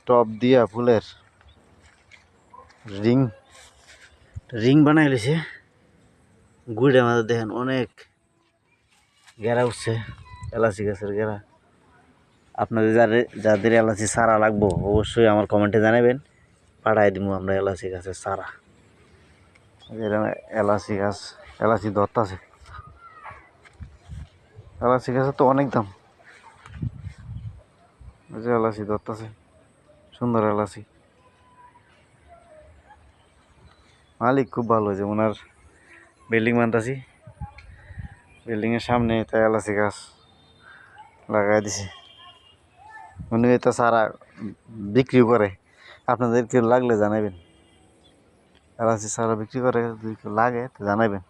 Top দিয়া ফুলের ring ring বানাই লিছে। গুড়ের মাঝে দেখেন অনেক গেরা উঠছে, এলাচি গাছের গেরা। আপনাদের যাদের এলাচি চারা লাগবো অবশ্যই আমার কমেন্টে জানাবেন, পাঠাই দিব আমরা এলাচি গাছের চারা। এলাচি গাছ, এলাচি ধরতাছে। এলাচি গাছের তো অনেক দাম। এলাচি ধরতাছে, সুন্দর এলাচি। মালিক খুব ভালো হয়েছে, ওনার বিল্ডিং বানতাছি, বিল্ডিং এর সামনে তাই এলাচি গাছ লাগাই দিছে। উনি এটা সারা বিক্রি করে, আপনাদের কেউ লাগলে জানাবেন। এলাচি সারা বিক্রি করে, যদি কেউ লাগে তো জানাবেন।